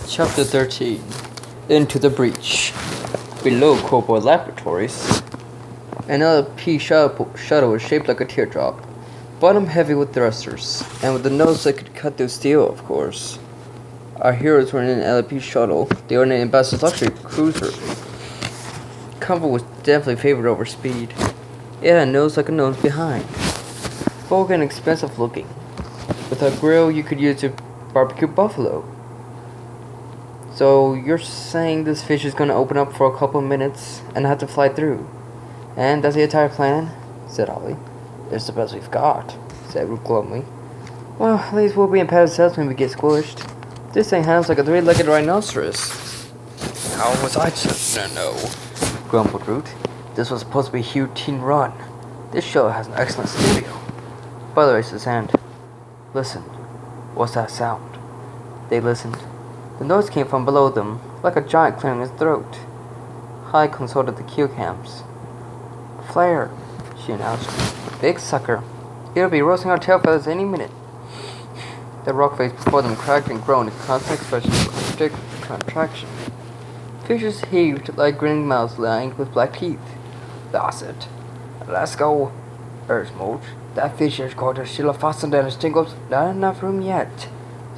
Chapter 13 Into the Breach. Below Corporal Laboratories, an LP shuttle was shaped like a teardrop, bottom heavy with thrusters, and with a nose that could cut through steel, of course. Our heroes were in an LP shuttle. They were in an ambassador's luxury cruiser. Comfort was definitely favored over speed. It had a nose like a nose behind. Vulgar and expensive looking, with a grill you could use to barbecue buffalo. So you're saying this fish is gonna open up for a couple of minutes and have to fly through? And that's the entire plan? Said Ollie. It's the best we've got, said Root glumly. Well, at least we'll be in bad sales when we get squished. This thing handles like a three-legged rhinoceros. How was I to know? Grumbled Root. This was supposed to be a huge teen run. This show has an excellent stereo. Butler raised his hand. Listen, what's that sound? They listened. The noise came from below them, like a giant clearing his throat. Holly consulted the cue cams. Flare, she announced. Big sucker. It'll be roasting our tail feathers any minute. The rock face before them cracked and groaned in constant expression of contraction. Fishes heaved like grinning mouths lined with black teeth. That's it. Let's go, urged Mulch. That fish has got a shield fastened and his tingles. Not enough room yet,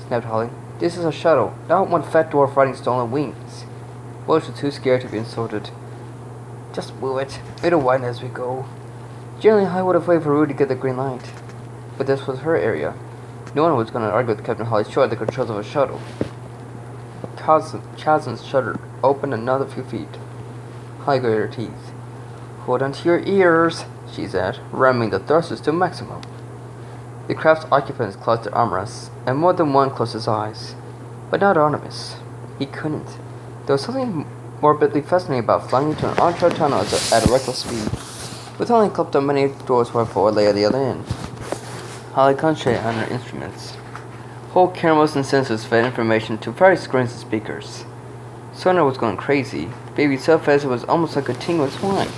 snapped Holly. This is a shuttle, not one fat dwarf riding stolen wings. Mulch was too scared to be insulted. Just move it. It'll widen as we go. Generally, Holly would have waited for Rudy to get the green light. But this was her area. No one was going to argue with Captain Holly's choice of the controls of a shuttle. Chasm's shutter opened another few feet. Holly grated her teeth. Hold on to your ears, she said, ramming the thrusters to maximum. The craft's occupants closed their armrests, and more than one closed his eyes. But not Artemis. He couldn't. There was something morbidly fascinating about flying into an uncharted tunnel at a reckless speed, with only clipped on many doors where forward lay at the other end. Holly concentrated on her instruments. Whole cameras and sensors fed information to various screens and speakers. Sonar was going crazy. Baby surface was almost like a tingle swine.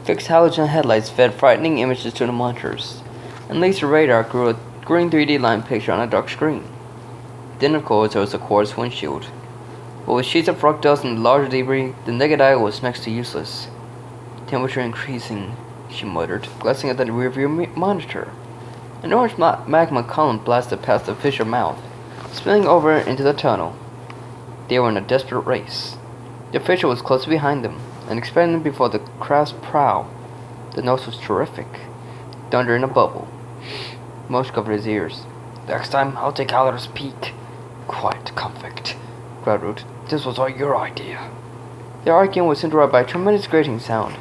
Fixed halogen headlights fed frightening images to the monitors, and laser radar grew a green 3D line picture on a dark screen. Then, of course, there was the quartz windshield. But with sheets of rock dust and larger debris, the naked eye was next to useless. Temperature increasing, she muttered, glancing at the rearview monitor. An orange magma column blasted past the fissure mouth, spilling over into the tunnel. They were in a desperate race. The fissure was close behind them, and expanding before the craft's prow. The nose was terrific. Thunder in a bubble. Mosh covered his ears. Next time, I'll take Haller's peek. Quiet, convict, growled Root. This was all your idea. Their argument was interrupted by a tremendous grating sound,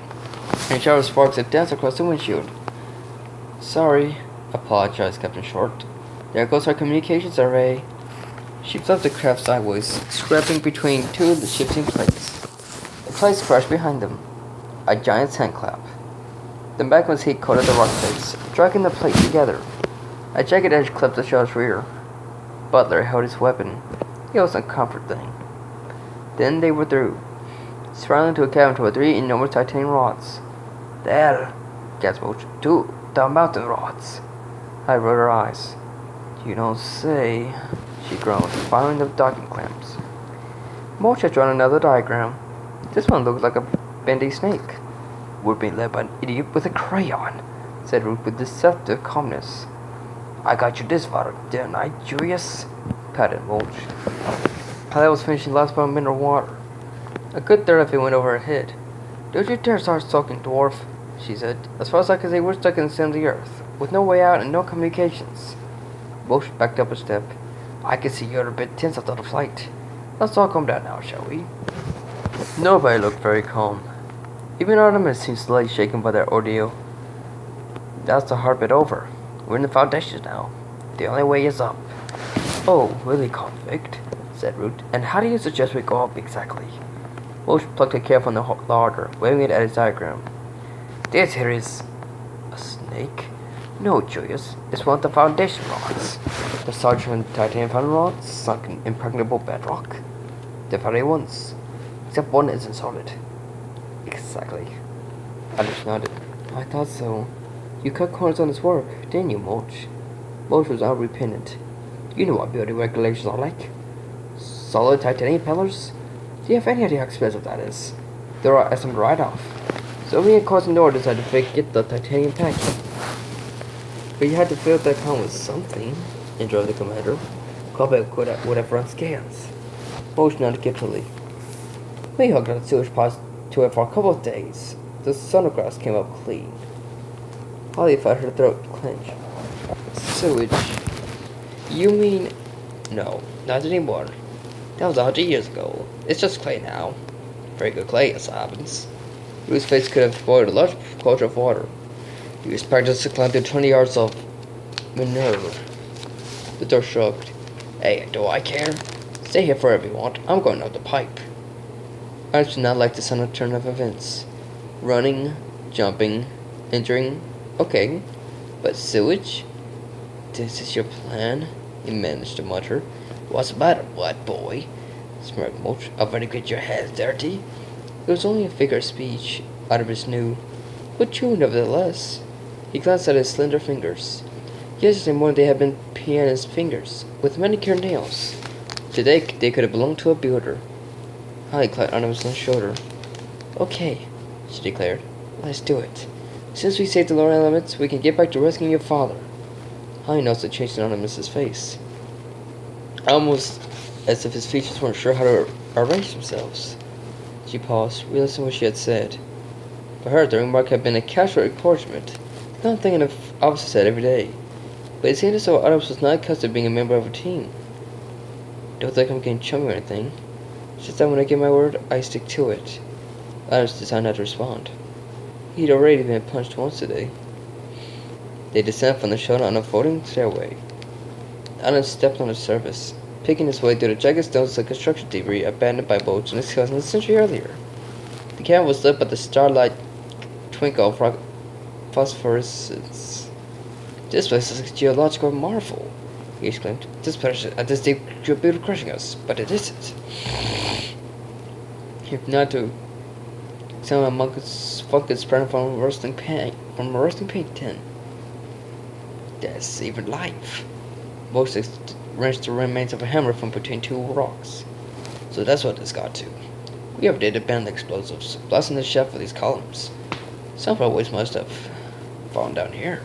and a shower of sparks that danced across the windshield. Sorry, apologized Captain Short. There goes our communications array. She flipped the craft sideways, scraping between two of the shifting plates. The plates crashed behind them. A giant's hand clap. The magma's heat coated the rock face, dragging the plate together. A jagged edge clipped the shell's rear. Butler held his weapon. It was a comfort thing. Then they were through, spiraling into a cavern with three enormous titanium rods. There, gasped Mulch. Two, the mountain rods. I rolled her eyes. You don't say, she groaned, firing the docking clamps. Mulch had drawn another diagram. This one looked like a bendy snake. We're being led by an idiot with a crayon, said Root with deceptive calmness. I got you this far, didn't I, Julius? Patted Mulch. Holly was finishing the last bottle of mineral water. A good third of it went over her head. Don't you dare start talking, dwarf, she said. As far as I can see, we're stuck in the center of the earth, with no way out and no communications. Mulch backed up a step. I can see you're a bit tense after the flight. Let's all calm down now, shall we? Nobody looked very calm. Even Artemis seemed slightly shaken by their ordeal. That's the hard bit over. We're in the foundations now. The only way is up. Oh, really, convict, said Root. And how do you suggest we go up exactly? Mulch plucked a cap from the larder, waving it at his diagram. This here is a snake? No, Julius. It's one of the foundation rods. The sergeant titanium foundation rods sunk in impregnable bedrock. The very ones. Except one isn't solid. Exactly. Alice nodded. I thought so. You cut corners on his work, didn't you, Mulch? Mulch was unrepentant. You know what building regulations are like. Solid titanium pillars? Do you have any idea how expensive that is? They were estimated right off. So me and Cousin Nora decided to get the titanium package. But you had to fill that account with something, interrupted the commander. Quebec would have run scans. Motion nodded guiltily. We hooked on sewage pipes to it for a couple of days. The sonographs came up clean. Holly felt her throat clench. Sewage? You mean... No, not anymore. That was 100 years ago. It's just clay now. Very good clay, as happens. Ruth's face could have boiled a large quota of water. He was practiced to climb through 20 yards of manure. The door shrugged. Hey, do I care? Stay here forever you want. I'm going out the pipe. Ernst did not like the sudden turn of events. Running, jumping, injuring, okay. But sewage? This is your plan? He managed to mutter. What's the matter, what boy? Smirked Mulch. I'll very get your hands dirty. It was only a figure of speech. Artemis knew. But true nevertheless. He glanced at his slender fingers. Yesterday morning they had been pianist's fingers, with manicured nails. Today they could have belonged to a builder. Holly clapped Artemis on the shoulder. Okay, she declared. Let's do it. Since we saved the lower elements, we can get back to rescuing your father. Holly noticed a change in Artemis's face. Almost as if his features weren't sure how to arrange themselves. She paused, realizing what she had said. For her, the remark had been a casual encouragement, the kind of thing an officer said every day. But it seemed as though Artemis was not accustomed to being a member of a team. Don't think I'm getting chummy or anything. It's just that when I give my word, I stick to it. Artemis decided not to respond. He'd already been punched once today. They descended from the shoulder on a folding stairway. Artemis stepped on the surface, picking his way through the jagged stones of construction debris abandoned by boats and his cousins a century earlier. The cabin was lit by the starlight twinkle of phosphorescence. This place is a geological marvel, he exclaimed. This place at this deep could be crushing us, but it isn't. If not to examine a monk's fungus spreading from a roasting paint tin. That's even life. Moses wrenched the remains of a hammer from between two rocks. So that's what this got to. We have did abandon explosives, blasting the shaft of these columns. Some of our waste must have fallen down here.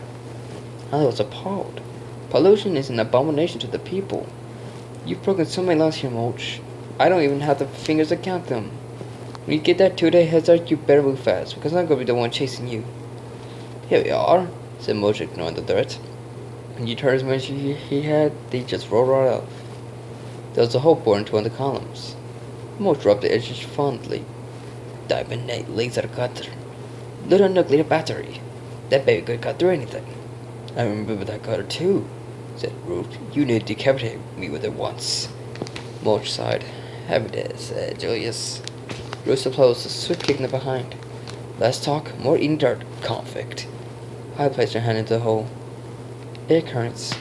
I was appalled. Pollution is an abomination to the people. You've broken so many laws here, Mulch. I don't even have the fingers to count them. When you get that 2-day head start, you better move fast, because I'm going to be the one chasing you. Here we are, said Mulch, ignoring the threat. When you turned as much as he had, they just rolled right off. There was a hole bored into one of the columns. Mulch rubbed the edges fondly. Diamond laser cutter. Little nuclear battery. That baby could cut through anything. I remember that cutter too, said Ruth. You need to decapitate me with it once. Mulch sighed. Have it, said Julius. Ruth opposed a swift kick in the behind. Less talk, more eating dirt. Convict. I placed her hand into the hole. Air currents.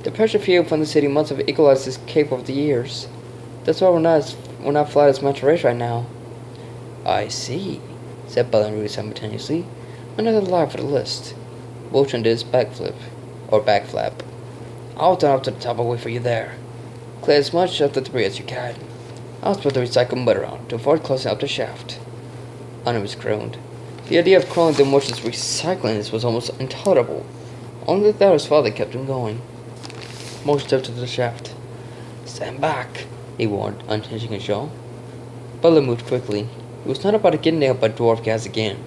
The pressure field from the city must have equalized this cape over the years. That's why we're not flat as much race right now. I see, said Bella and Rudy simultaneously. Another lie for the list. Wilson did his backflip, or backflap. I'll turn up to the top and wait for you there. Clear as much of the debris as you can. I'll put the recycled mud around to avoid closing up the shaft. Artemis groaned. The idea of crawling through Mulch's recycling was almost intolerable. Only the his father kept him going. Mulch stepped to the shaft. Stand back, he warned, unhinging his jaw. Butler moved quickly. He was not about to get nailed by dwarf gas again.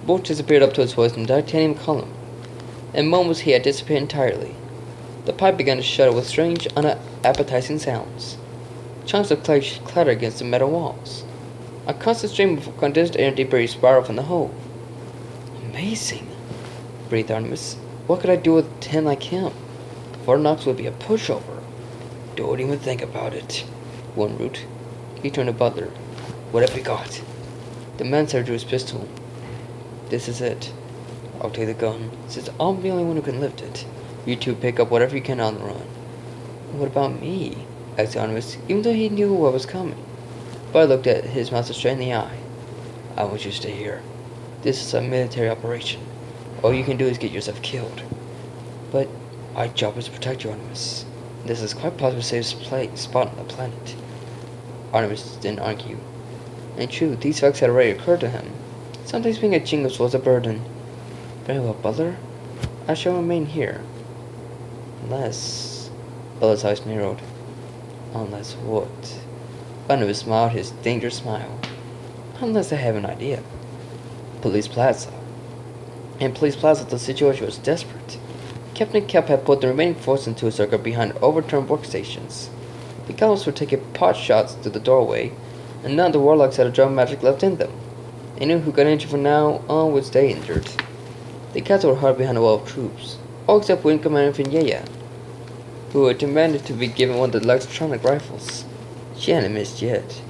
Mulch disappeared up to his waist in the titanium column. In moments he had disappeared entirely. The pipe began to shudder with strange, unappetizing sounds. Chunks of clay clattered against the metal walls. A constant stream of condensed air and debris spiraled from the hole. Amazing, breathed Artemis. What could I do with a tin like him? Fort Knox would be a pushover. Don't even think about it, warned Root. He turned to Butler. What have we got? The man drew his pistol. This is it. I'll take the gun, since I'm the only one who can lift it. You two pick up whatever you can on the run. What about me? Asked Artemis, even though he knew what was coming. Bud looked at his master straight in the eye. I want you to stay here. This is a military operation. All you can do is get yourself killed. But our job is to protect you, Artemis. This is quite possibly the safest spot on the planet. Artemis didn't argue. And true, these facts had already occurred to him. Sometimes being a genius was a burden. Very well, Butler. I shall remain here. Unless... Butler's eyes narrowed. Unless what? Artemis smiled his dangerous smile. Unless I have an idea. Police Plaza. In Police Plaza, the situation was desperate. Captain Kemp had put the remaining force into a circle behind overturned workstations. The goblins were taking pot shots through the doorway, and none of the warlocks had a drop of magic left in them. Anyone who got injured from now on would stay injured. The cats were hard behind a wall of troops, all except Wing Commander Finyea, who had demanded to be given one of the electronic rifles. She hadn't missed yet.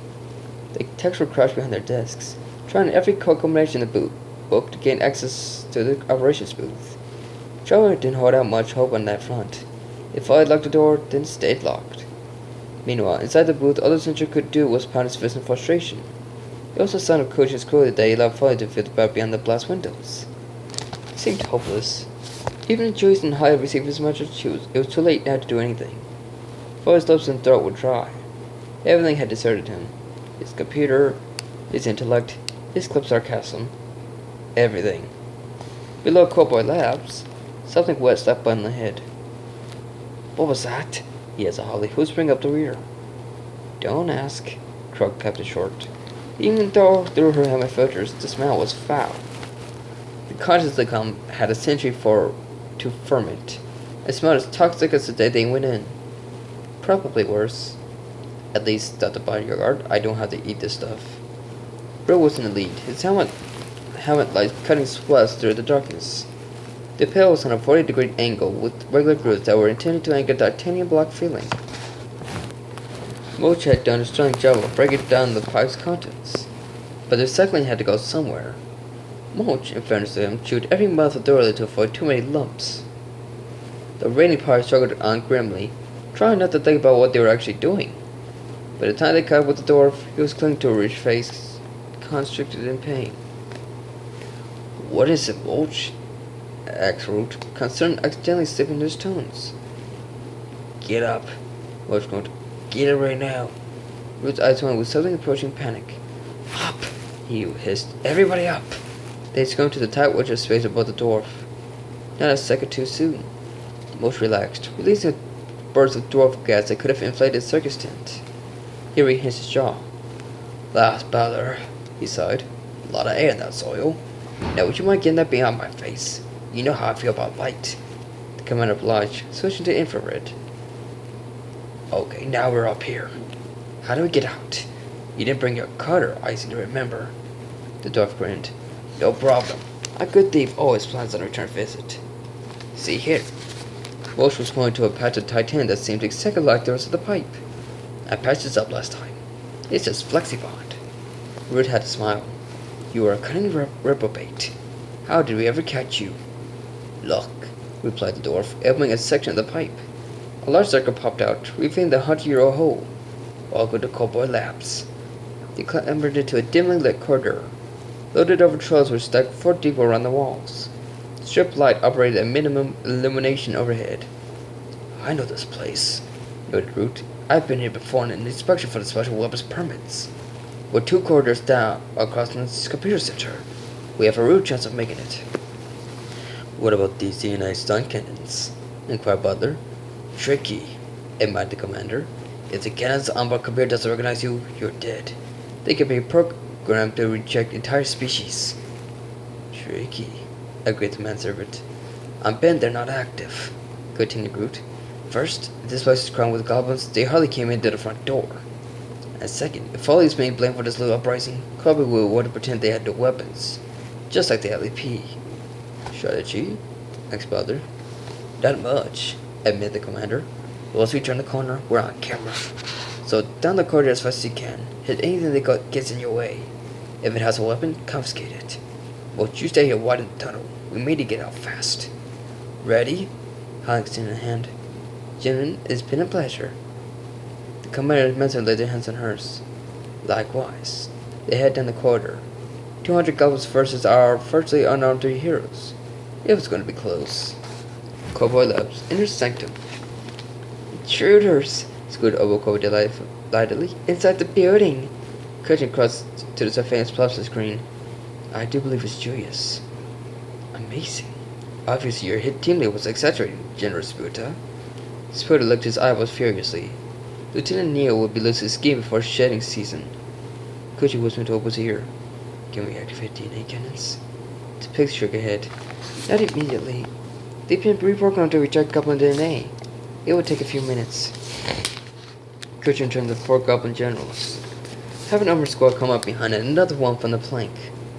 The techs were crouched behind their desks, trying every code combination in the book to gain access to the operations booth. Trevor didn't hold out much hope on that front. If I had locked the door, then it stayed locked. Meanwhile, inside the booth, all the sentry could do was pound his fist in frustration. It was a sign of coach's cruelty that he allowed Folly to feel the bat behind the blast windows. It seemed hopeless. Even if Joyce and Hyde received his message, it was too late now to do anything. Folly's lips and throat were dry. Everything had deserted him. His computer, his intellect, his clip sarcasm. Everything. Below Cowboy Labs, something wet slapped Bud in the head. What was that? He asked Holly, who was bringing up the rear. Don't ask, Krug kept it short. Even though through her helmet filters, the smell was foul. The conscious Licom had a century to ferment. It smelled as toxic as the day they went in. Probably worse. At least, thought the bodyguard, I don't have to eat this stuff. Bill was in the lead, his helmet light cutting swaths through the darkness. The pail was on a 40-degree angle with regular grooves that were intended to anchor the titanium block feeling. Moch had done a strong job of breaking down the pipe's contents, but the recycling had to go somewhere. Moch, in fairness to him, chewed every mouthful thoroughly to avoid too many lumps. The rainy party struggled on grimly, trying not to think about what they were actually doing. By the time they caught up with the dwarf, he was clinging to a rich face, constricted in pain. What is it, Moch? Asked Root, concerned accidentally slipping his tones. Get up, Moch groaned. Get it right now. Root's eyes went with something approaching panic. Up, he hissed. Everybody up. They scrambled to the tight wedge of space above the dwarf. Not a second too soon. Moch relaxed, releasing a burst of dwarf gas that could have inflated his circus tent. Here he hissed his jaw. Last Butler, he sighed. A lot of air in that soil. Now would you mind getting that behind my face? You know how I feel about light. The commander obliged, switching to infrared. Okay, now we're up here. How do we get out? You didn't bring your cutter, I seem to remember. The dwarf grinned. No problem. A good thief always plans on a return visit. See here. Walsh was pointing to a patch of titanium that seemed exactly like the rest of the pipe. I patched this up last time. It's just flexibond. Root had to smile. You are a cunning reprobate. How did we ever catch you? Look, replied the dwarf, opening a section of the pipe. A large circle popped out, revealing the 100-year-old hole. Welcome to Cowboy Labs. They clambered into a dimly lit corridor. Loaded over trolls were stacked 4 deep around the walls. Strip light operated at minimum illumination overhead. I know this place, noted Root. I've been here before on an inspection for the special weapons permits. We're 2 corridors down across from the computer center. We have a real chance of making it. What about these DNA stun cannons? Inquired Butler. Tricky, admitted the commander. If the cannon's onboard computer doesn't recognize you, you're dead. They can be programmed to reject entire species. Tricky, agreed the manservant. On Ben, they're not active, continued Groot. First, if this place is crammed with goblins, they hardly came into the front door. And second, if Foley is being blamed for this little uprising, probably will want to pretend they had no weapons. Just like the LEP. Strategy? Asked Butler. Not much, admitted the commander. Once we turn the corner, we're on camera. So down the corridor as fast as you can. Hit anything that gets in your way. If it has a weapon, confiscate it. But you stay here wide in the tunnel. We need to get out fast. Ready? Hal extended a hand. Gentlemen, it's been a pleasure. The commander and Mentor laid their hands on hers. Likewise. They head down the corridor. 200 goblins versus our virtually unarmed 3 heroes. It was going to be close. Cowboy Labs, inner sanctum. Intruders! Squealed Oboko delightedly. Inside the building! Cutting across to the surveillance plasma screen. I do believe it's Julius. Amazing. Obviously your hit team leader was exaggerating, General Sputa. Sputa licked his eyeballs furiously. Lieutenant Neil would be losing his game before shedding season. Kuchi whispered to Obo's ear. Can we activate DNA cannons? The pig shook her head. Not immediately. They've been reprogrammed to reject goblin DNA. It would take a few minutes. Kuchi turned to the 4 goblin generals. Have an armored squad come up behind and another one from the flank.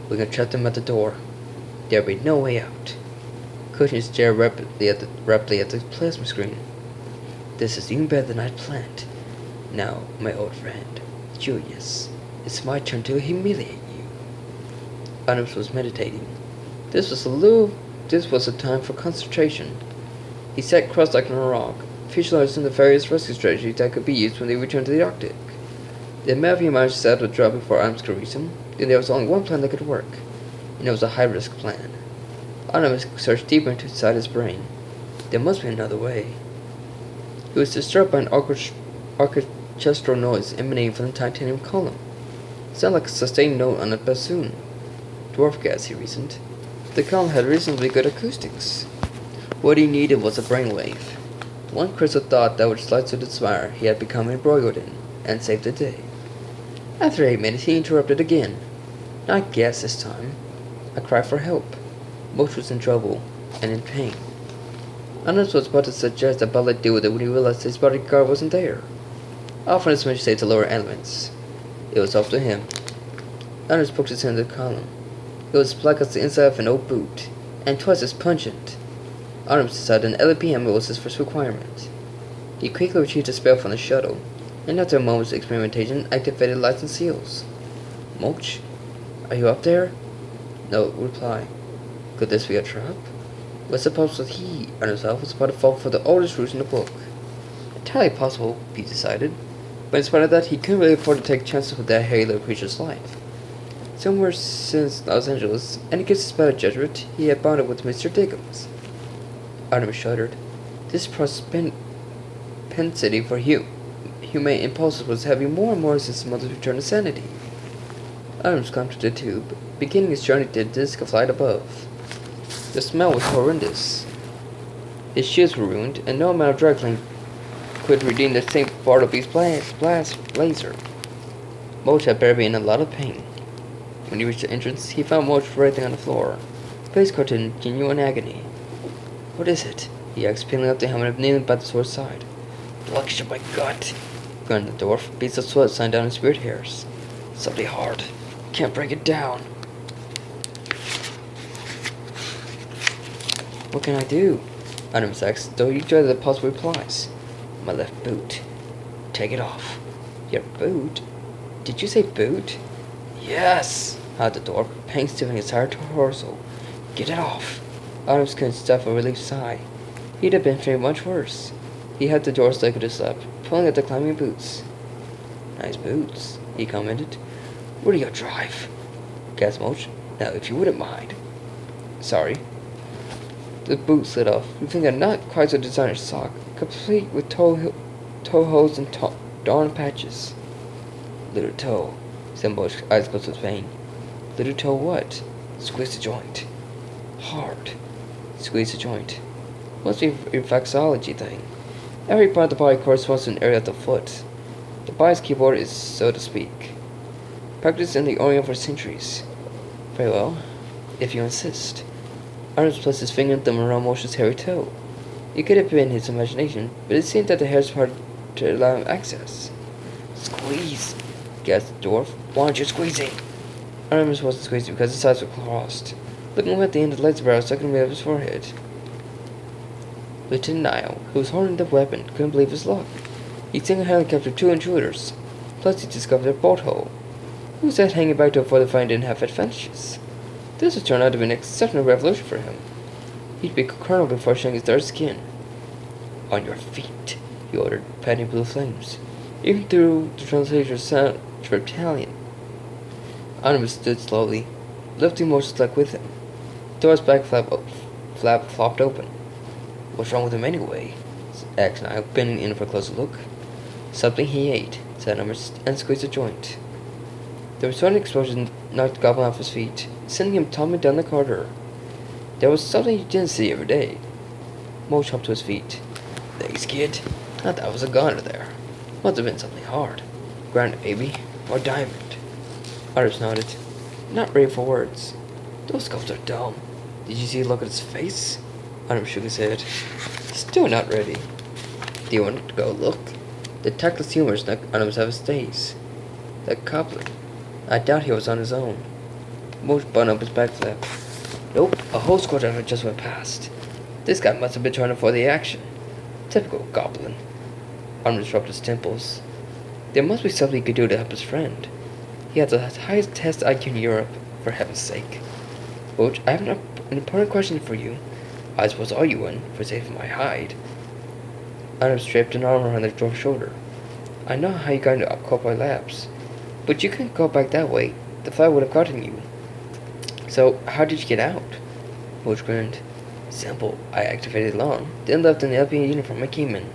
We can trap them at the door. There'll be no way out. Kuchi stared rapidly at the plasma screen. This is even better than I'd planned. Now, my old friend, Julius, it's my turn to humiliate you. Artemis was meditating. This was a time for concentration. He sat cross-legged on a rock, visualizing the various rescue strategies that could be used when they returned to the Arctic. The Mavi managed to set up a drop before Artemis could reach him, then there was only one plan that could work, and it was a high-risk plan. Artemis searched deeper inside his brain. There must be another way. He was disturbed by an orchestral noise emanating from the titanium column. It sounded like a sustained note on a bassoon. Dwarf gas, he reasoned. The column had reasonably good acoustics. What he needed was a brainwave. One crystal thought that would slide through the spire he had become embroiled in, and save the day. After 8 minutes, he interrupted again. Not gas this time. A cry for help. Moch was in trouble, and in pain. Artemis was about to suggest that Ballet deal with it when he realized his bodyguard wasn't there. Often his message said to lower elements. It was up to him. Artemis poked his hand in the column. It was black as the inside of an old boot, and twice as pungent. Artemis decided an LPM was his first requirement. He quickly retrieved the spell from the shuttle, and after a moment's experimentation, activated lights and seals. Moch, are you up there? No reply. Could this be a trap? Was it possible that he and himself was about to fall for the oldest ruse in the book? Entirely possible, he decided, but in spite of that, he couldn't really afford to take chances with that hairy little creature's life. Somewhere since Los Angeles, and against his better judgment, he had bonded with Mr. Dickens. Artemis shuddered. This propensity for humane impulses was having more and more since his mother's return to sanity. Artemis climbed to the tube, beginning his journey to the disc of light above. The smell was horrendous. His shoes were ruined, and no amount of dry cleaning could redeem the St. Bartleby's blazer. Moch had better be in a lot of pain. When he reached the entrance, he found Moch writhing on the floor, face covered in genuine agony. What is it? He asked, peeling up the helmet and kneeling by the sword's side. Blockage of my gut, grunted the dwarf, beads of sweat signing down his spirit hairs. Something hard. Can't break it down. What can I do? Artemis asked, though he dreaded the possible replies. My left boot. Take it off. Your boot? Did you say boot? Yes, howled the dwarf, pain stiffening his entire torso. Get it off. Artemis couldn't stuff a relieved sigh. He'd have been fearing much worse. He had the dwarf's leg with his lap, pulling at the climbing boots. Nice boots, he commented. Where do you drive? Gasped Moch. Now, if you wouldn't mind. Sorry. The boot slid off, revealing a not quite so designer sock, complete with toe holes and darn patches. Little toe, said Moch, eyes closed with pain. Little toe what? Squeeze the joint. Hard. Squeeze the joint. Must be a reflexology thing. Every part of the body corresponds to an area of the foot. The body's keyboard is, so to speak. Practiced in the Orient for centuries. Very well, if you insist. Artemis placed his finger and thumb around Moch's hairy toe. It could have been his imagination, but it seemed that the hairs parted to allow him access. Squeeze, gasped the dwarf. Why aren't you squeezing? Artemis wasn't squeezing because his eyes were crossed, looking at the end of the lightsaber barrel stuck in the middle of his forehead. Lieutenant Niall, who was holding the weapon, couldn't believe his luck. He'd single-handedly captured 2 intruders, plus he discovered a bolt hole. Who was that hanging back to avoid the fight didn't have advantages? This would turn out to be an exceptional revolution for him. He'd be colonel before showing his dark skin. On your feet, he ordered, patting blue flames. Even through the translator's sound battalion. Artemis stood slowly, lifting Moch's leg with him. The door's back flap flopped open. What's wrong with him anyway? asked Niall, bending in for a closer look. Something he ate, said Artemis, and squeezed a joint. The resounding explosion knocked the goblin off his feet, sending him tumbling down the corridor. There was something you didn't see every day. Mo jumped to his feet. Thanks, kid. I thought it was a goner there. Must have been something hard. Granite, maybe. Or diamond. Artemis nodded. Not ready for words. Those skulls are dumb. Did you see the look at his face? Artemis shook his head. Still not ready. Do you want to go look? The tactless humor snuck Artemis out of his daze. The goblin. I doubt he was on his own. Mo buttoned up his back flap. Nope, a whole squad just went past. This guy must have been trying to avoid the action. Typical goblin. Artemis rubbed his temples. There must be something he could do to help his friend. He has the highest test IQ in Europe, for heaven's sake. Boach, I have an important question for you. I suppose all you in for saving my hide. Artemis draped an arm around the dwarf's shoulder. I know how you got into Upcopy Labs, but you couldn't go back that way. The fire would have gotten you. So, how did you get out? Boach grinned. Simple. I activated alarm, then left in the LP uniform I came in.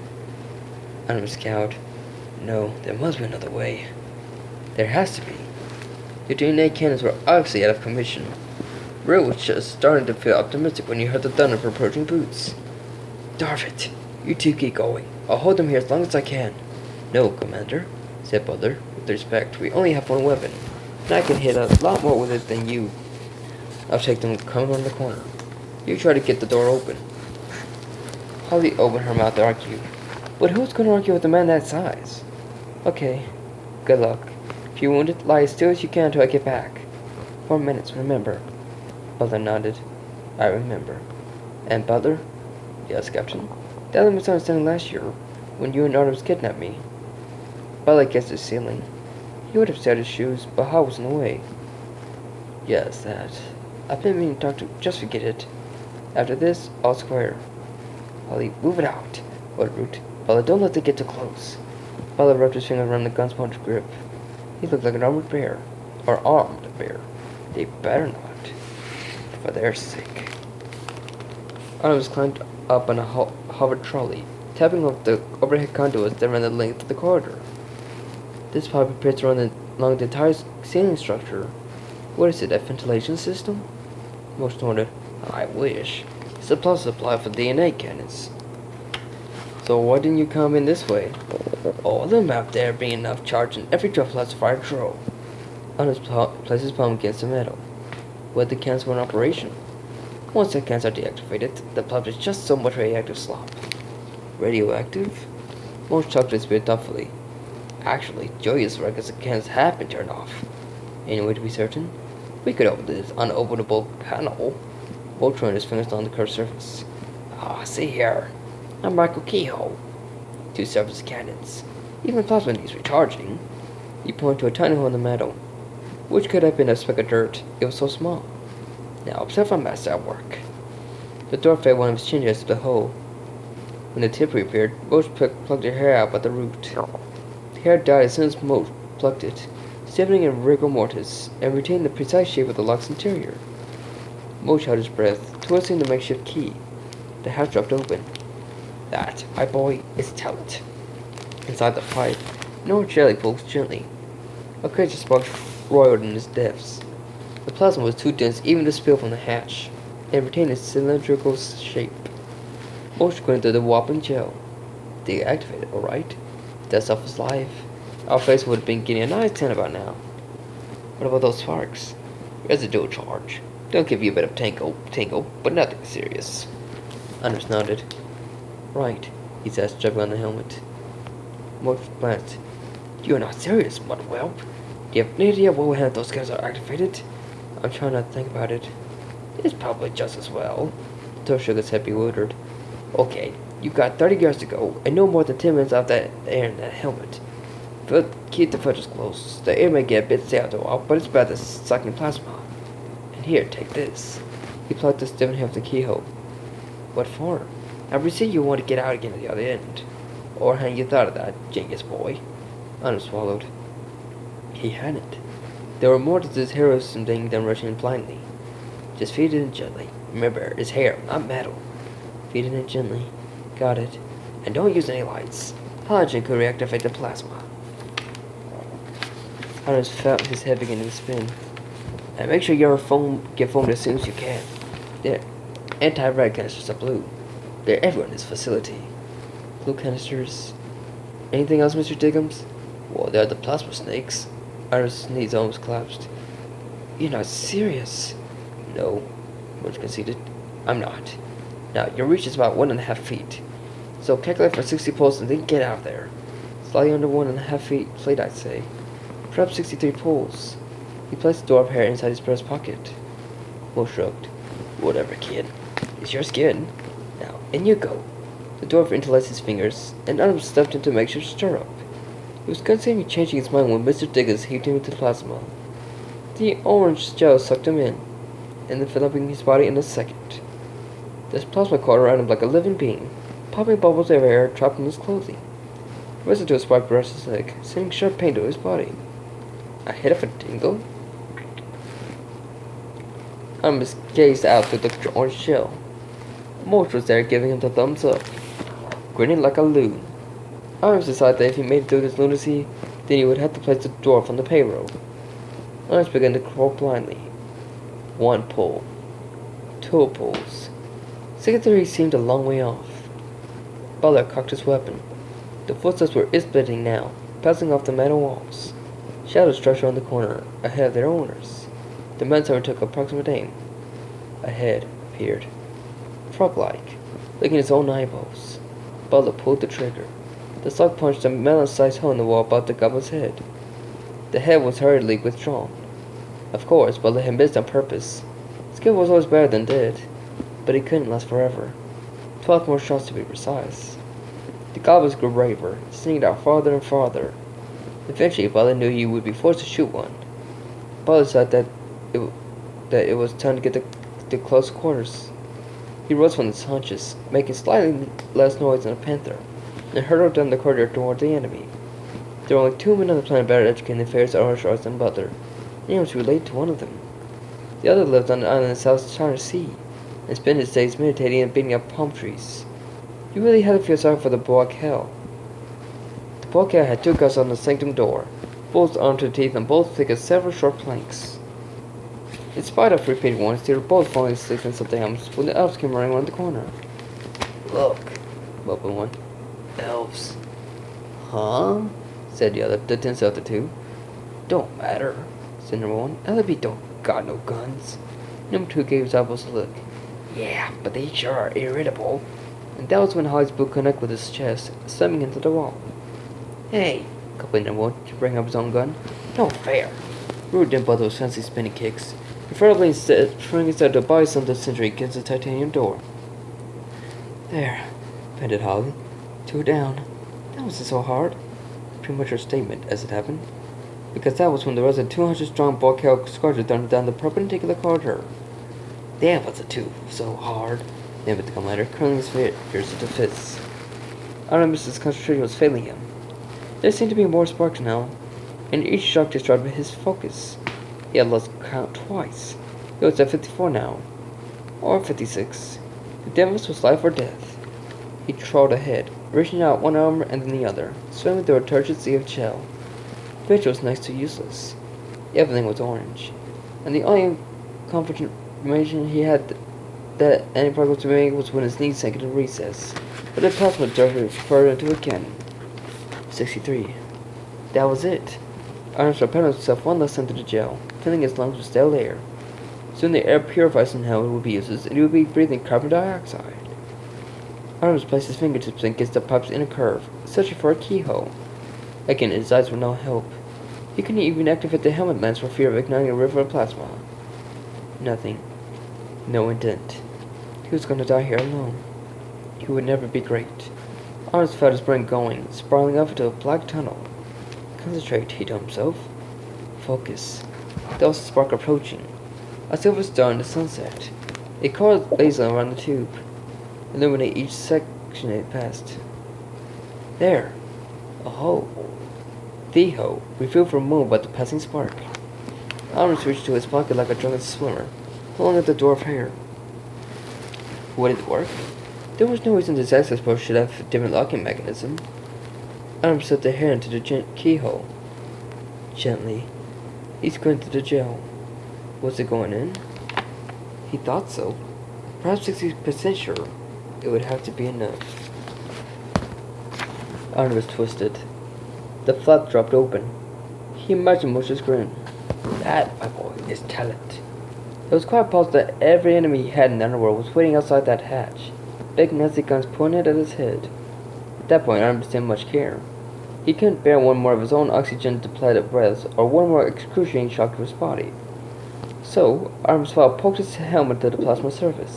Artemis scowled. No, there must be another way. There has to be. Your DNA cannons were obviously out of commission. Will was just starting to feel optimistic when you heard the thunder of approaching boots. Darn it! You two keep going. I'll hold them here as long as I can. No, Commander, said Butler, with respect. We only have one weapon, and I can hit a lot more with it than you. I'll take them come around the corner. You try to get the door open. Holly opened her mouth to argue. But who's going to argue with a man that size? Okay, good luck. If you're wounded, lie as still as you can until I get back. 4 minutes, remember. Butler nodded. I remember. And Butler? Yes, Captain. That was misunderstanding last year, when you and Artemis kidnapped me. Butler gets the ceiling. He would have set his shoes, but Hal was in the way. Yes, that. I've been meaning to talk to. Just forget it. After this, all square. Holly, move it out. What root? Butler, don't let it get too close. Butler rubbed his finger around the gun's punch grip. He looked like an armored bear. Or armed bear. They better not. For their sake. Artemis climbed up on a hovered trolley, tapping off the overhead conduits that ran the length of the corridor. This pipe appears to run along the entire ceiling structure. What is it, a ventilation system? Most snorted. I wish. It's a plus supply for DNA cannons. So why didn't you come in this way? All the map there being enough charge in every drop has fire control. Artemis placed his palm against the metal. Where the cans were in operation. Once the cans are deactivated, the plant is just so much radioactive slop. Radioactive? Most chuckled his beard thoughtfully. Actually, Julius reckons the cans have been turned off. Anyway, to be certain, we could open this unopenable panel. Both turned his fingers on the curved surface. Ah, see here. A micro keyhole. 2 surface cannons. Even plasma needs recharging. He pointed to a tiny hole in the metal, which could have been a speck of dirt. It was so small. Now observe our master at work. The door fed one of his chin to the hole. When the tip reappeared, Moach plucked her hair out by the root. The hair died as soon as Moach plucked it, stiffening in rigor mortis, and retaining the precise shape of the lock's interior. Moach held his breath, twisting the makeshift key. The hatch dropped open. That, my boy, is talent. Inside the pipe, no jelly pulsed gently. A crazy spark roiled in its depths. The plasma was too dense even to spill from the hatch, and retained its cylindrical shape. Moach went into the whopping gel. Deactivated, alright. That stuff was live. Our face would have been getting a nice 10 about now. What about those sparks? Residual charge. They'll give you a bit of tingle, but nothing serious. Anders nodded. Right, he said, strapping on the helmet. Moach glanced. You're not serious, Mudwhelp. Do you have any idea what will happen if those guns are activated? I'm trying not to think about it. It's probably just as well. Thor shook his head, bewildered. Okay, you've got 30 yards to go, and no more than 10 minutes out that air in that helmet. Keep the filters close. The air may get a bit stale after a while, but it's better than sucking plasma. And here, take this. He plugged the stiffened half of the keyhole. What for? I presume you want to get out again at the other end. Or hadn't you thought of that, Genghis boy? Anders swallowed. He hadn't. There were more to this heroism thing than rushing in blindly. Just feed it in gently. Remember, it's hair, not metal. Feed it in gently. Got it. And don't use any lights. Halogen could reactivate the plasma. Artemis felt his head beginning to spin. And make sure your phone get foamed as soon as you can. Their anti-red canisters are blue. They're everywhere in this facility. Blue canisters. Anything else, Mr. Diggums? Well, they're the plasma snakes. Artemis' knees almost collapsed. You're not serious. No, Roach conceded. I'm not. Now, your reach is about 1.5 feet. So calculate for 60 pulls and then get out of there. Slightly under 1.5 feet plate, I'd say. Perhaps 63 pulls. He placed the dwarf hair inside his breast pocket. Mo shrugged. Whatever, kid. It's your skin. Now, in you go. The dwarf interlaced his fingers, and Artemis stepped into a makeshift stirrup. He was considering changing his mind when Mr. Diggins heaved him into the plasma. The orange gel sucked him in, and enveloping his body in a second. This plasma caught around him like a living being, popping bubbles of air trapped in his clothing. The residue sparked across his leg, sending sharp pain to his body. A hit of a tingle? Artemis gazed out through the orange shell. Morse was there giving him the thumbs up, grinning like a loon. Artemis decided that if he made it through this lunacy, then he would have to place the dwarf on the payroll. Artemis began to crawl blindly. 1 pull. 2 pulls. 63 seemed a long way off. Butler cocked his weapon. The footsteps were splitting now, bouncing off the metal walls. Shadows stretched around the corner, ahead of their owners. The manserver took approximate aim. A head appeared. Frog-like, licking his own eyeballs. Butler pulled the trigger. The slug punched a melon-sized hole in the wall above the goblin's head. The head was hurriedly withdrawn. Of course, Butler had missed on purpose. Skill was always better than dead, but he couldn't last forever. 12 more shots to be precise. The goblins grew braver, sneaking out farther and farther. Eventually, Butler knew he would be forced to shoot one. Butler said that it was time to get to close quarters. He rose from his hunches, making slightly less noise than a panther, and hurtled down the corridor toward the enemy. There were only 2 men on the planet better educated in the affairs of Orange Arts than Butler, and he was related to one of them. The other lived on an island in the South China Sea, and spent his days meditating and beating up palm trees. You really had to feel sorry for the Boak-Hell. The Boak-Hell had 2 guards on the sanctum door, both armed to the teeth and both thick as several short planks. In spite of repeated warnings, they were both falling asleep in the helms when the elves came running around the corner. Look, bubbled one. Elves. Huh? Said the other, the tense of the 2. Don't matter, said number 1. LB don't got no guns. Number 2 gave his elbows a look. Yeah, but they sure are irritable. And that was when Holly's boot connected with his chest, slamming into the wall. Hey, complained number 1 to bring up his own gun. No fair. Rude didn't bother with fancy spinning kicks. Preferably instead, trying instead to buy some of the sentry against the titanium door. There, panted Holly. 2 down. That wasn't so hard. Pretty much her statement, as it happened. Because that was when the rest of the 200-strong Boak-Hell squadron thundered down the perpendicular corridor. That was a 2 so hard, named the commander, curling his fingers into fists. Artemis' concentration was failing him. There seemed to be more sparks now, and each shock disrupted his focus. He had lost count twice. He was at 54 now, or 56. The difference was life or death. He trod ahead, reaching out one arm and then the other, swimming through a turgid sea of shell. The picture was next to useless. Everything was orange, and the only confirmation he had that any progress to make was when his knees sank into recess, but the plasma darted further into a cannon. 63. That was it. Artemis propelled himself one last time to the gel, filling his lungs with stale air. Soon the air purified in hell would be useless, and he would be breathing carbon dioxide. Artemis placed his fingertips against the pipe's inner curve, searching for a keyhole. Again, his eyes were no help. He couldn't even activate the helmet lens for fear of igniting a river of plasma. Nothing. No intent. He was going to die here alone. He would never be great. Artemis felt his brain going, spiraling off into a black tunnel. Concentrate, he told himself. Focus. There was a spark approaching. A silver star in the sunset. It caught laser around the tube, illuminating each section it passed. There. A hole. The hole, revealed from the moon by the passing spark. Artemis reached to his pocket like a drunken swimmer, pulling at the dwarf hair. Would it work? There was no reason this access port should have a different locking mechanism. Artemis slipped the hair into the keyhole. Gently, he squinted the gel. Was it going in? He thought so. Perhaps 60% sure. It would have to be enough. Artemis twisted. The flap dropped open. He imagined Moshe's grin. That, my boy, is talent. It was quite possible that every enemy he had in the underworld was waiting outside that hatch, big nasty guns pointed at his head. At that point, Artemis didn't much care. He couldn't bear one more of his own oxygen-depleted breaths, or one more excruciating shock to his body. So, Artemis Fowl poked his helmet to the plasma surface.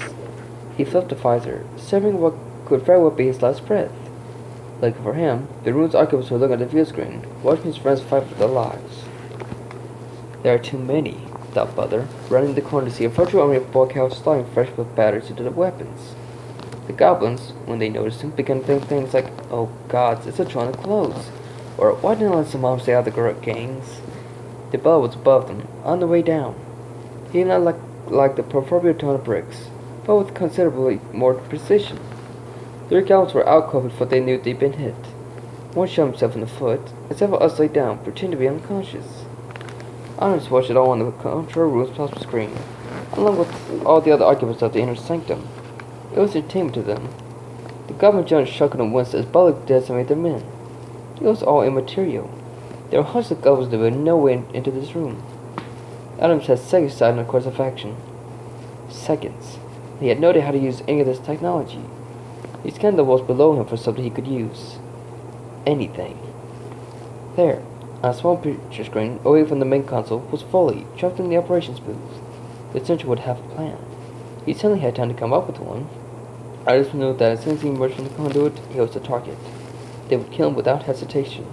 He flipped the visor, severing what could very well be his last breath. Lucky for him, the room's occupants were looking at the view screen, watching his friends fight for their lives. There are too many, thought Butler, running the corner to see a virtual army of boy cows sliding fresh with batteries into the weapons. The goblins, when they noticed him, began to think things like, "Oh gods, it's a trying to close," or "Why didn't I let some mom stay out of the gangs?" The bell was above them, on the way down. He landed like the proverbial ton of bricks, but with considerably more precision. 3 goblins were outcovered before they knew they'd been hit. One shot himself in the foot, and several others lay down, pretending to be unconscious. Artemis watched it all on the control room's plasma screen, along with all the other occupants of the inner sanctum. It was entertainment to them. The goblin generals chuckled and winced as Butler decimated their men. It was all immaterial. There were hundreds of goblins that would no way into this room. Artemis had seconds decided on a course of action. Seconds. He had no idea how to use any of this technology. He scanned the walls below him for something he could use. Anything. There, on a small picture screen away from the main console, was Foley, trapped in the operations booth. The sentry would have a plan. He suddenly had time to come up with one. Artemis knew that as soon as he emerged from the conduit, he was the target. They would kill him without hesitation.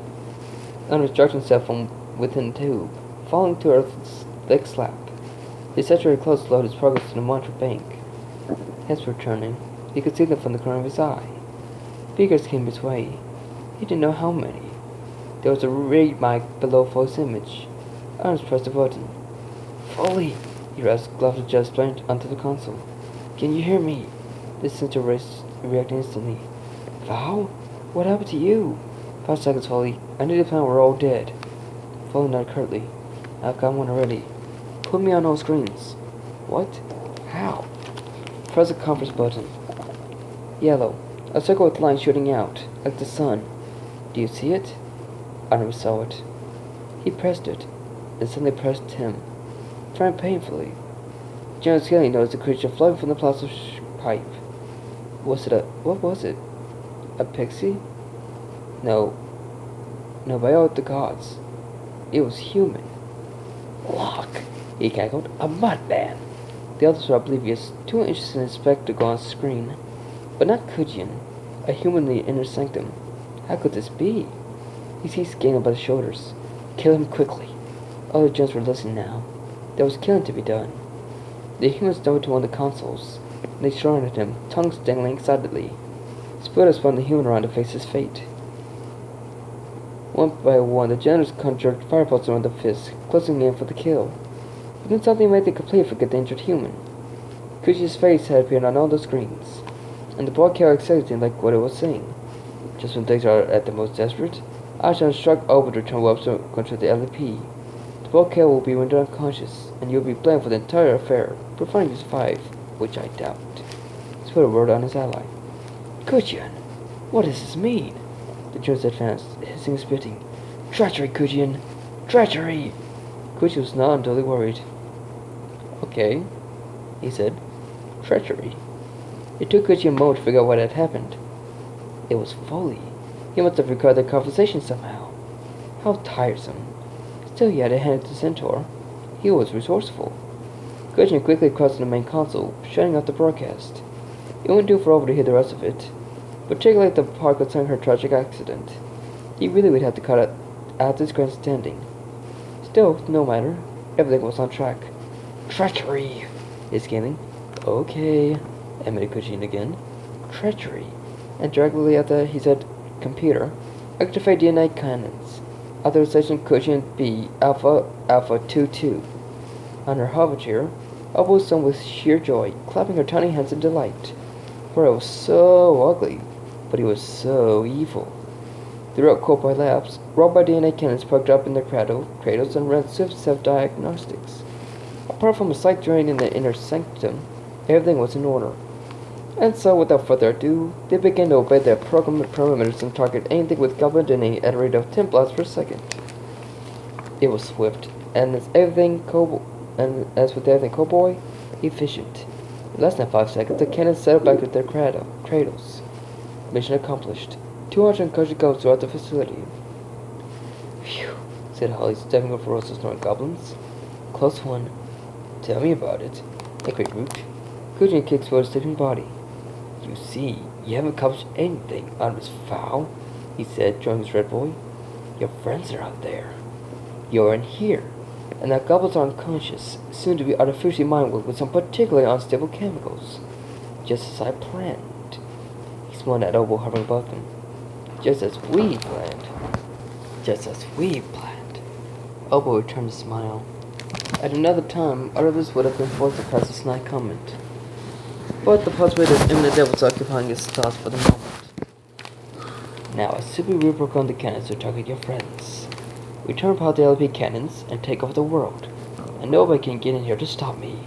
Artemis dragged himself from within the tube, falling to Earth's thick slap. His saturated clothes slowed his progress to the monitor bank. Heads were turning. He could see them from the corner of his eye. Figures came his way. He didn't know how many. There was a read mic below Foley's image. Artemis pressed the button. "Foley!" he rasped, gloved just blinked onto the console. "Can you hear me?" The sensor reacted instantly. "Fowl? What happened to you?" "5 seconds, Foley. I need to plan we're all dead." Foley nodded curtly. "I've got one already. Put me on all screens." "What? How?" Press the conference button. Yellow. A circle with lines shooting out, like the sun. "Do you see it?" Artemis saw it. He pressed it, and suddenly pressed him. Trying painfully. General Scaly noticed a creature floating from the plasma pipe. What was it? A pixie? No, by all the gods. It was human. "Look!" he cackled. "A mudman!" The others were oblivious, too interested in the spectacle on screen. But not Kujian, a human in the inner sanctum. How could this be? He seized Galen by the shoulders. "Kill him quickly." Other gens were listening now. There was killing to be done. The humans dove to one of the consoles, and they surrounded him, tongues dangling excitedly. Splitters spun the human around to face his fate. One by one, the generals conjured firebolts around the fists, closing in for the kill. But then something made them completely forget the injured human. Kuji's face had appeared on all the screens, and the broadcast accelerated like what it was saying. Just when things are at the most desperate, Ashton struck over to return weapons to control the LEP. The broadcast will be rendered unconscious, and you'll be blamed for the entire affair, providing you survive, which I doubt. He put a word on his ally. "Kujian, what does this mean?" The Jones advanced, hissing and spitting. "Treachery, Kujian! Treachery!" Kujian was not unduly worried. "Okay," he said. "Treachery." It took Kujian a moment to figure out what had happened. It was Foley. He must have recorded their conversation somehow. How tiresome. Still, he had a hand to Centaur. He was resourceful. Kujian quickly crossed to the main console, shutting off the broadcast. It wouldn't do for Over to hear the rest of it, particularly the part concerning her tragic accident. He really would have to cut out this grandstanding. Still, no matter. Everything was on track. "Treachery!" He's scaling. "Okay," admitted Kujian again. "Treachery." And directly after he said, "Computer, activate DNA cannons. Authorization Kujian B Alpha 22. On her hover chair, Alpha was with sheer joy, clapping her tiny hands in delight. Bro was so ugly, but he was so evil. Throughout Cowboy Labs, robot DNA cannons parked up in their cradles and ran swift self-diagnostics. Apart from a slight drain in the inner sanctum, everything was in order. And so, without further ado, they began to obey their programmed parameters and target anything with goblin DNA at a rate of 10 blasts per second. It was swift, and as with everything Cowboy, efficient. In less than 5 seconds, the cannons settled back at their cradles. Mission accomplished. 200 country goes throughout the facility. Phew, said Holly, stepping over rows of snoring goblins. Close one. Tell me about it. Agreed Root. Kujan kicks for his sleeping body. You see, you haven't accomplished anything, Artemis Fowl, he said, drawing his red boy. Your friends are out there. You're in here, and the goblins are unconscious, soon to be artificially mind-whipped with some particularly unstable chemicals. Just as I planned. He smiled at Obo hovering above them. Just as we planned. Just as we planned. Obo returned to smile. At another time, Artemis would have been forced to pass a snide comment. But the possibility of imminent death was occupying his thoughts for the moment. Now, a super broke on the cannons to target your friends. Return power the LP cannons and take over the world. And nobody can get in here to stop me.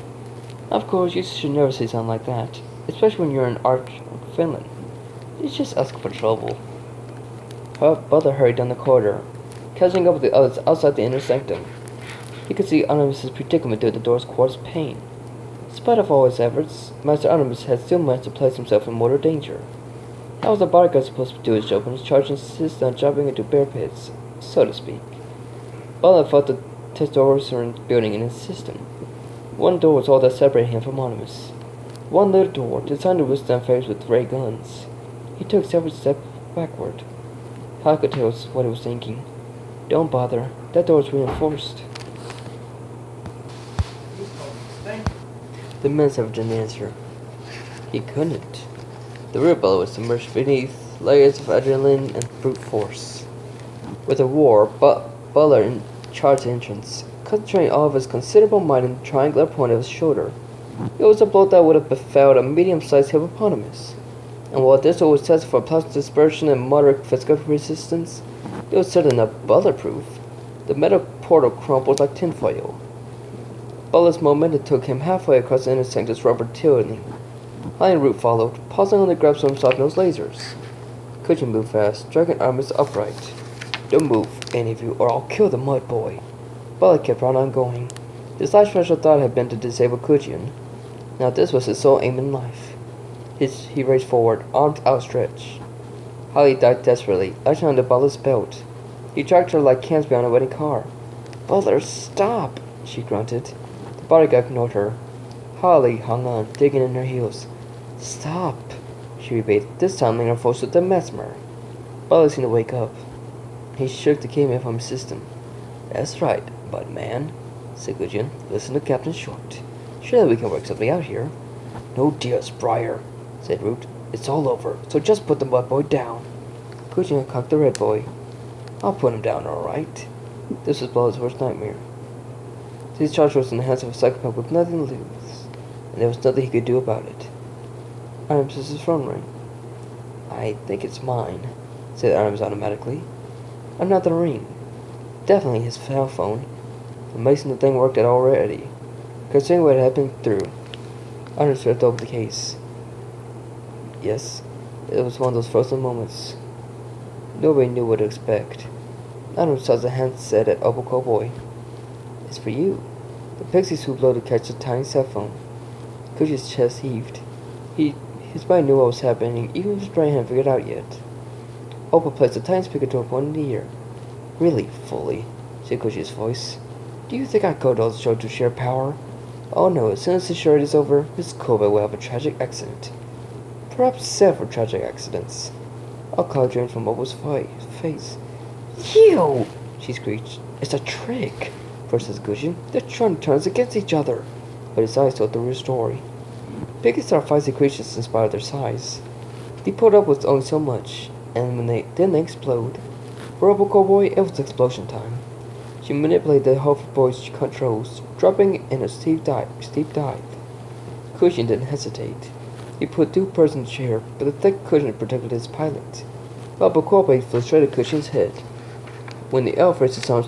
Of course, you should never say something like that. Especially when you're in Finland. It's just asking for trouble. Her brother hurried down the corridor, catching up with the others outside the inner sanctum. He could see Artemis' predicament through the door's quartz pane. In spite of all his efforts, Master Artemis had still managed to place himself in mortal danger. How was the bodyguard supposed to do his job when his charge insisted on jumping into bear pits, so to speak? Butler felt the testosterone building in his system. One door was all that separated him from Artemis. One little door, designed to withstand fires with ray guns. He took several steps backward. Hal could tell what he was thinking. Don't bother, that door is reinforced. The man didn't answer. He couldn't. The real Bella was submerged beneath layers of adrenaline and brute force. With a roar, Butler charged the entrance, concentrating all of his considerable might in the triangular point of his shoulder. It was a blow that would have befelled a medium-sized hippopotamus. And while this was tested for plasma dispersion and moderate physical resistance, it was certainly not Butler-proof. The metal portal crumpled like tinfoil. Butler's momentum took him halfway across the inner sanctum's rubber tooling. Holly and Root followed, pausing on the grabs from soft-nosed lasers. Kujan moved fast, dragging Artemis upright. Don't move, any of you, or I'll kill the mud boy. Butler kept on going. His last special thought had been to disable Kujan. Now this was his sole aim in life. He raced forward, arms outstretched. Holly died desperately, latching onto Butler's belt. He dragged her like cans behind a waiting car. Butler, stop, she grunted. The bodyguard ignored her. Holly hung on, digging in her heels. Stop, she repeated, this time leaning her force with the mesmer. Butler seemed to wake up. He shook the keyman from his system. That's right, bud man, said Kujan. Listen to Captain Short. Surely we can work something out here. No dears, Briar, said Root. It's all over, so just put the mud boy down. Kujan cocked the red boy. I'll put him down, all right. This was Butler's worst nightmare. His charge was in the hands of a psychopath with nothing to lose, and there was nothing he could do about it. Artemis' phone rang. I think it's mine, said Artemis automatically. I'm not the ring. Definitely his cell phone. The Mason the thing worked at already. Considering what had been through. Artemis flipped over the case. Yes, it was one of those frozen moments. Nobody knew what to expect. Artemis saw the handset at Opal Cowboy. It's for you. The pixie swooped low to catch the tiny cell phone. Kujan's chest heaved. His mind knew what was happening, even if his brain hadn't figured it out yet. Opal placed the tiny speaker to a point in the ear. Really, fully, said Kujan's voice. Do you think I go to all the show to share power? Oh no, as soon as the charade is over, Miss Kobe will have a tragic accident. Perhaps several tragic accidents. A cloud drained from Opal's face. You! She screeched. It's a trick, versus Kujan. They're trying to turn us against each other. But his eyes told the real story. Piglets are feisty creatures in spite of their size. They pulled up with only so much, and when they explode. For Opal Cowboy, it was explosion time. She manipulated the hoverboard's controls, dropping in a steep dive. Kujan didn't hesitate. He put two persons in the chair, but the thick cushion protected his pilot. Baba Quabe flew straight at Cushion's head. When the elevator sound